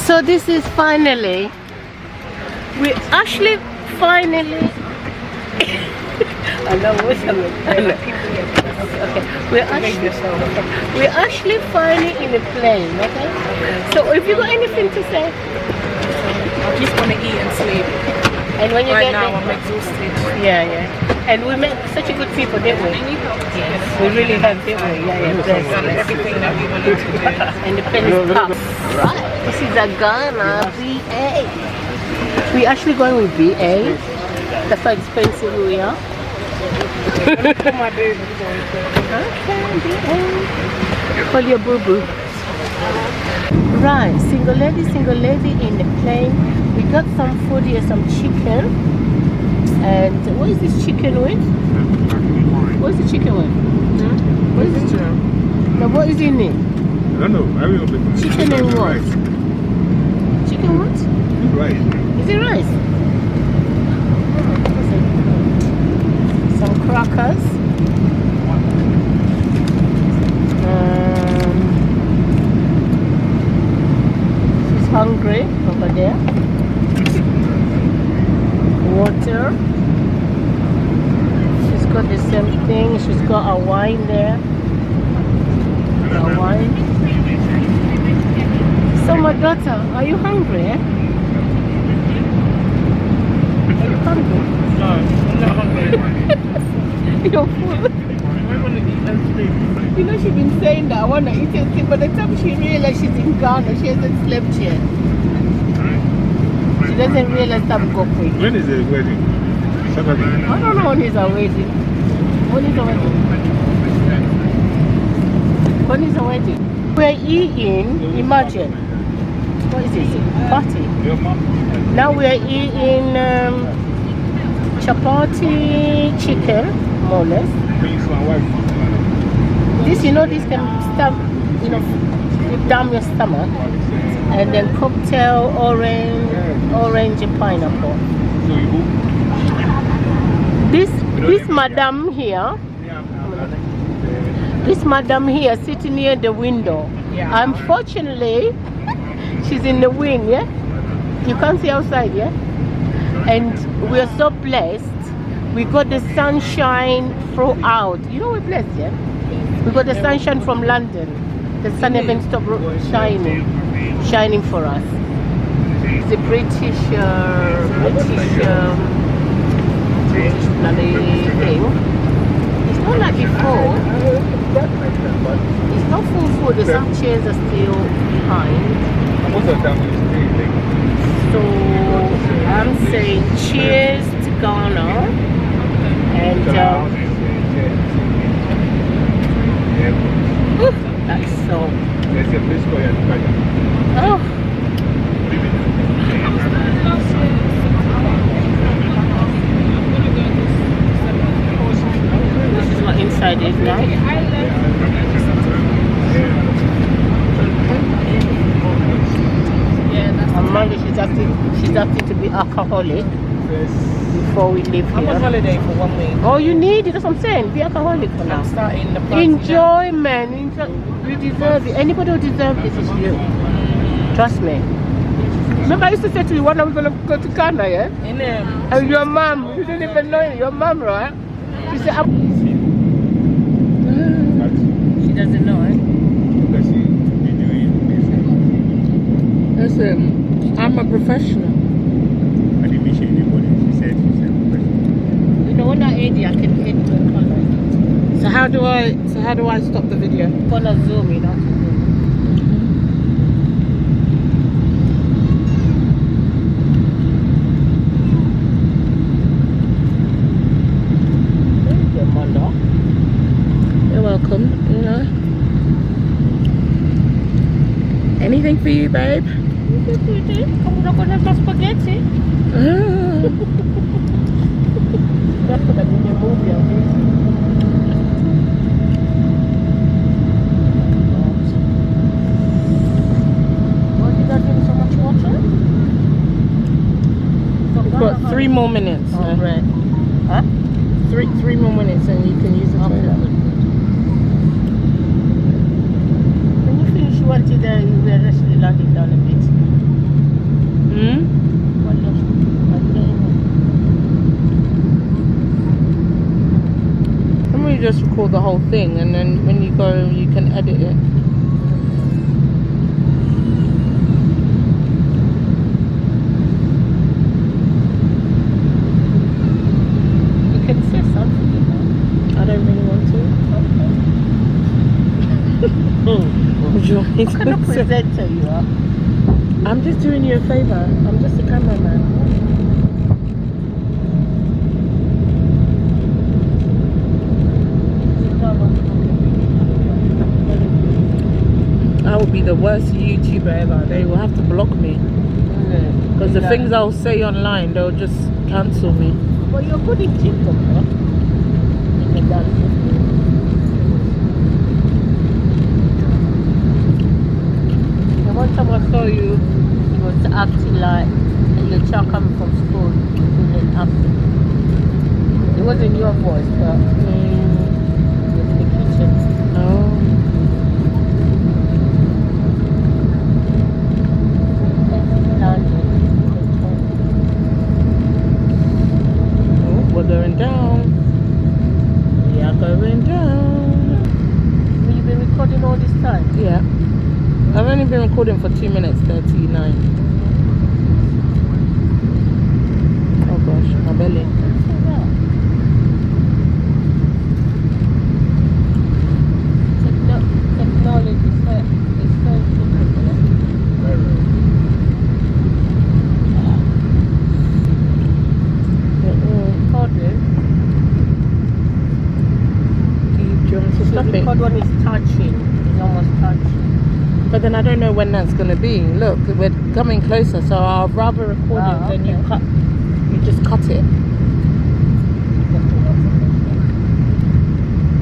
So this is finally, we actually finally, I know what's happening. Okay, we're actually finally in a plane, okay? So if you got anything to say? I just want to eat and sleep. And when you right get now, there, I'm exhausted. yeah. And we met such a good people, didn't we? Yes, we really have, didn't we? Yeah. We've done everything that we wanted to do. And the pen is tough. Right, this is a Ghana VA. We actually going with VA. That's how expensive we are. My baby. Okay, VA. Call your boo boo. Right, single lady in the plane. We got some food here, some chicken. And what is this chicken with? What is the chicken with? Hmm? What is this chicken? No, what is in it? I don't know. Chicken and what? Chicken what? Rice. Is it rice? Some crackers. She's hungry over there. Water. She's got the same thing. She's got a wine there. A wine. So my daughter, are you hungry? Eh? Are you hungry? No, I'm not hungry. You're full. I want to eat and sleep. You know she's been saying that I want to eat and sleep. By the time she realized she's in Ghana, she hasn't slept yet. She doesn't realize I'm going. When is the wedding? Saturday. I don't know when is our wedding. When is our wedding? When is our wedding? We're eating, imagine. What is this? Party. Your mom? Now we're eating chapati chicken, more or less. Please, my wife. This, you know, this can stamp, you know, damn your stomach. And then cocktail, orange and pineapple. So you go? This madam here, this madam here sitting near the window. Yeah. Unfortunately, she's in the wind, yeah? You can't see outside, yeah? And we're so blessed. We got the sunshine throughout. You know we're blessed, yeah? We got the sunshine from London. The sun hasn't stopped shining for us. It's a British bloody thing. It's not like before. It's not full. There's some chairs are still behind. Most of the time it's pretty late. So I'm saying cheers to Ghana. And that's so. There's a place called Yadukaya. Oh. This is what inside is now. Amanda, she's acting to be alcoholic before we leave here. I'm on holiday for 1 week. Oh, you need it, that's what I'm saying. Be alcoholic for now. I'm starting the party Enjoy, man. You deserve it. Anybody who deserves this is you. Trust me. Remember I used to say to you, when are we going to go to Ghana, yeah? in there. And your mom, you didn't even know it. Your mom, right? She said, she doesn't know, eh? Because she be doing this. Listen, I'm a professional. I didn't mention anybody. She said she's a professional. You know, when I ate it, I can eat the color. So how do I stop the video? Gonna zoom, you know. You're welcome. You know. Anything for you, babe? I'm not gonna have no spaghetti. That's what I'm in the movie, I think. Got 3 more minutes. Oh, right. Huh? 3 more minutes and you can use the toilet. When you finish what you there, you will actually land it down a bit. record the whole thing, and then when you go, you can edit it. You can say something, you know. I don't really want to. What do you want me What kind of to say? presenter you are? I'm just doing you a favor. I'm just a cameraman. I will be the worst YouTuber ever. They will have to block me. Because the things I'll say online, they'll just cancel me. Well, you're good in TikTok, huh? In the dancing. The one time I saw you, you was acting like your child coming from school. You didn't acting. It wasn't your voice, but it was in the kitchen. Oh. We're going down. We are going down. You've been recording all this time? Yeah. I've only been recording for 2 minutes 39. Oh gosh, my belly. Technology is so difficult. Recording. Do you want to stop it? Record when it's touching. It's almost touching. But then I don't know when that's going to be. Look, we're coming closer, so I'll rather record it than you cut. You just cut it.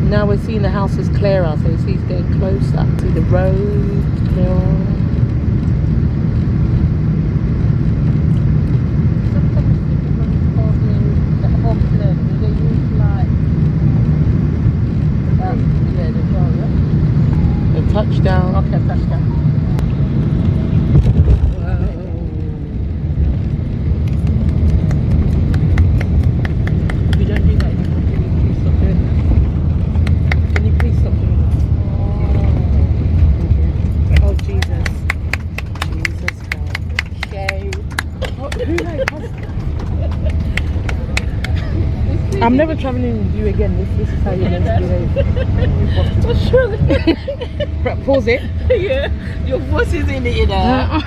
Now we're seeing the house is clearer, so you see it's getting closer to the road. Clearer. Touchdown. Okay, touchdown. Wow. If you don't do that, can you please stop doing that? Can you please stop doing that? Oh, Jesus. Jesus, God. Okay. Who likes pasta? I'm never traveling with you again. This is how you're going to behave. What's wrong? Pause it. Yeah, your voice is in it, you know.